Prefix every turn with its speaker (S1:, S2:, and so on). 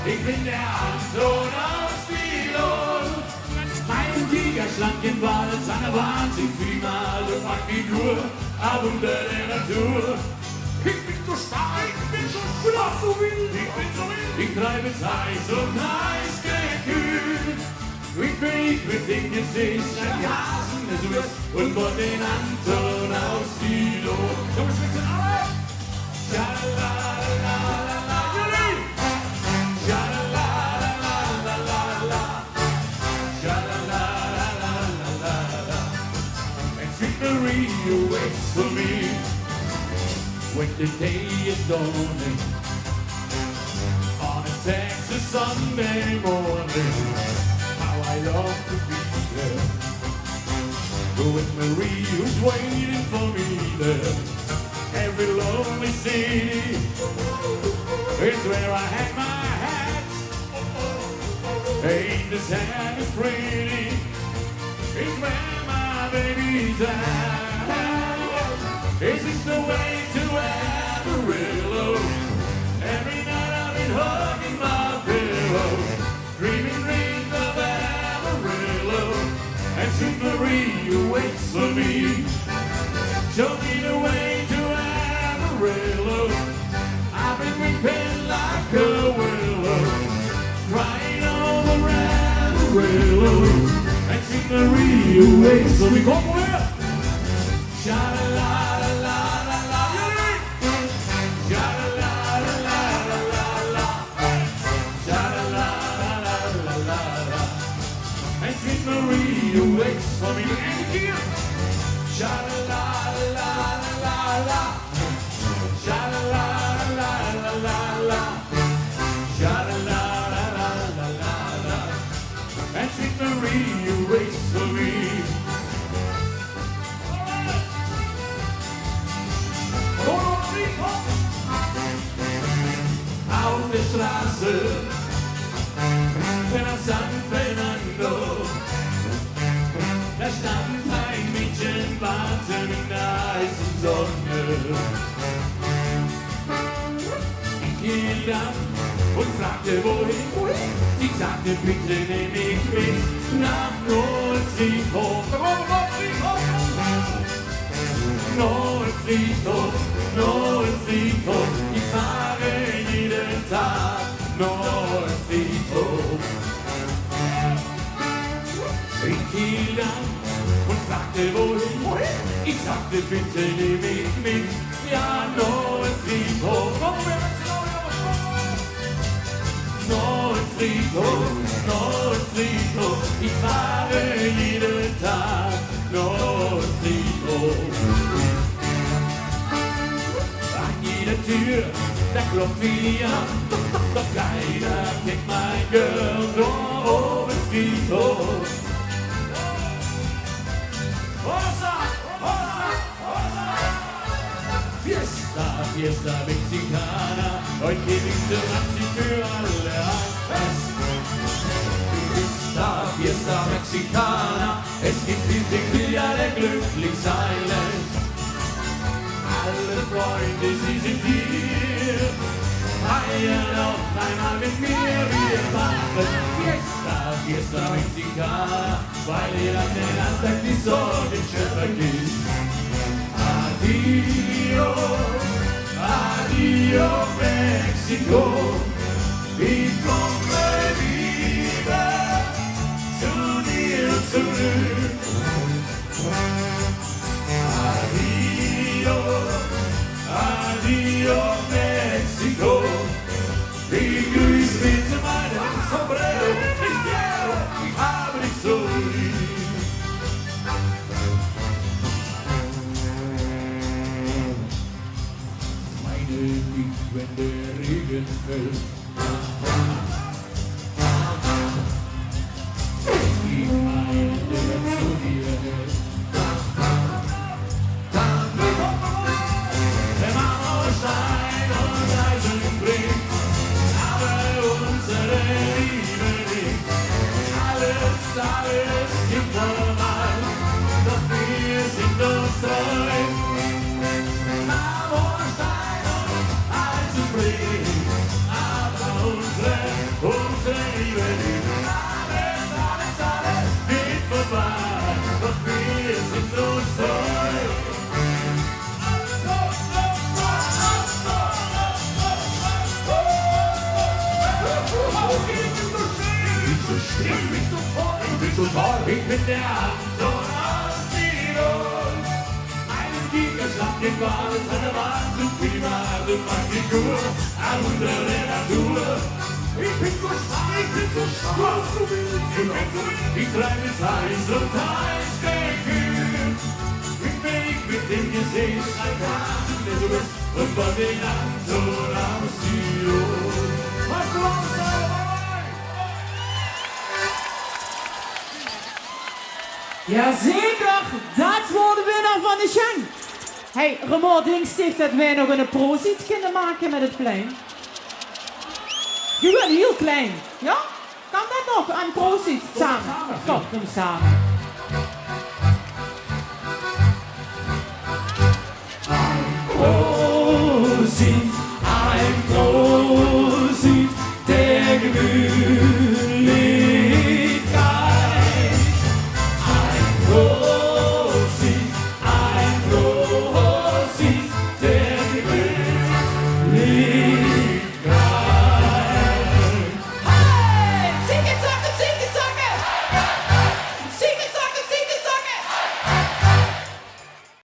S1: Ich bin der Anton aus Stilon. Mein tigerschlanken Badezahn wahnsinnig für die Mal und mag Figur, ab unter der Natur. Ich bin so stark, ich bin so schwach, so wild, ich bin so wild. Ich treibe es heiß und heiß gekühlt. Ich bin den Gesicht, ein Hasen, der so ist, und von den Anton aus Stilon. Du bist mit den Armen! Schalalala, Juli! Schalalala, schalalala. And sweet Maria waits for me when the day is dawning on a Texas Sunday morning. How I love to be there with Marie who's waiting for me there. Every lonely city is where I hang my hat. Ain't this hand is pretty, it's where my baby's at. Is this the way to Amarillo? Every night I've been hugging my pillow, dreaming dreams of Amarillo. And sweet Maria waits for me, show me the way to Amarillo. I've been weeping like a willow, crying over Amarillo. And sweet Maria waits for me. Come on, sha-la-la-la-la-la-la, sha-la-la-la-la-la-la, sha-la-la-la-la-la-la. And sweet Maria waits for me. And again, sha-la-la-la-la-la-la, sha-la-la-la-la-la-la, sha-la-la-la-la-la-la. And sweet Maria waits for me. Auf der Straße nach San Fernando, da stand ein Mädchen warten in der heißen Sonne. Ich hielt an und fragte wohin. Sie sagte, bitte nehm mich mit nach Nordfriedhof. Nordfriedhof, Nordfriedhof, ich fahre jeden Tag Nordfriedhof. Ich hielt an und fragte wohin. Ich sagte, bitte nehm mich mit, ja, Nordfriedhof. Nordfriedhof, Nordfriedhof, ich fahre jeden Tag Nordfriedhof. An jeder Tür, da klopft sie an, doch keiner kennt mein Girl, Nordfriedhof. Hossa, Hossa, Hossa! Fiesta, Fiesta Mexicana, heute geb ich zur Abschied für alle ein Fest. Fiesta, Fiesta Mexicana, es gibt viel Tequila, der glücklich sein lässt. Alle Freunde, sie sind hier, feiern noch einmal mit mir, wir machen Fiesta, Fiesta Mexicana, weil ihr an den Antrag die Sorgen schon vergisst. Adio, adio Mexiko, ich komme wieder zu dir zurück. Adio, adio Mexiko, ich grüß mit meinem Sombrero, ich habe dich so lieb. Nicht, wenn der Regen fällt. Es gibt einen, der zu dir hält. Der Mann aus Stein und Eisen bringt, aber unsere Liebe nicht. Alles, alles gibt vorbei, doch wir sind uns treu. mit der Anton aus Tirol. Einen Gigaschlag gebaut, hat er Wahnsinn, prima, also Figur, ein Wunder der Natur. Ich bin so stark, ich bin so stark, so wild, ich bin so wild. Ich treibe es heiß und heiß gekühlt. Mit dem Gesicht ein Kasten des West und von den Anton aus Tirol. Was du alles dabei?
S2: Jazeker, dat wordt de winnaar van de Schenk. Hey, Remor Dingsticht dat wij nog een proziet kunnen maken met het plein. Je bent heel klein, ja? Kan dat nog, een proziet? Samen. Kom samen.
S1: Proziet.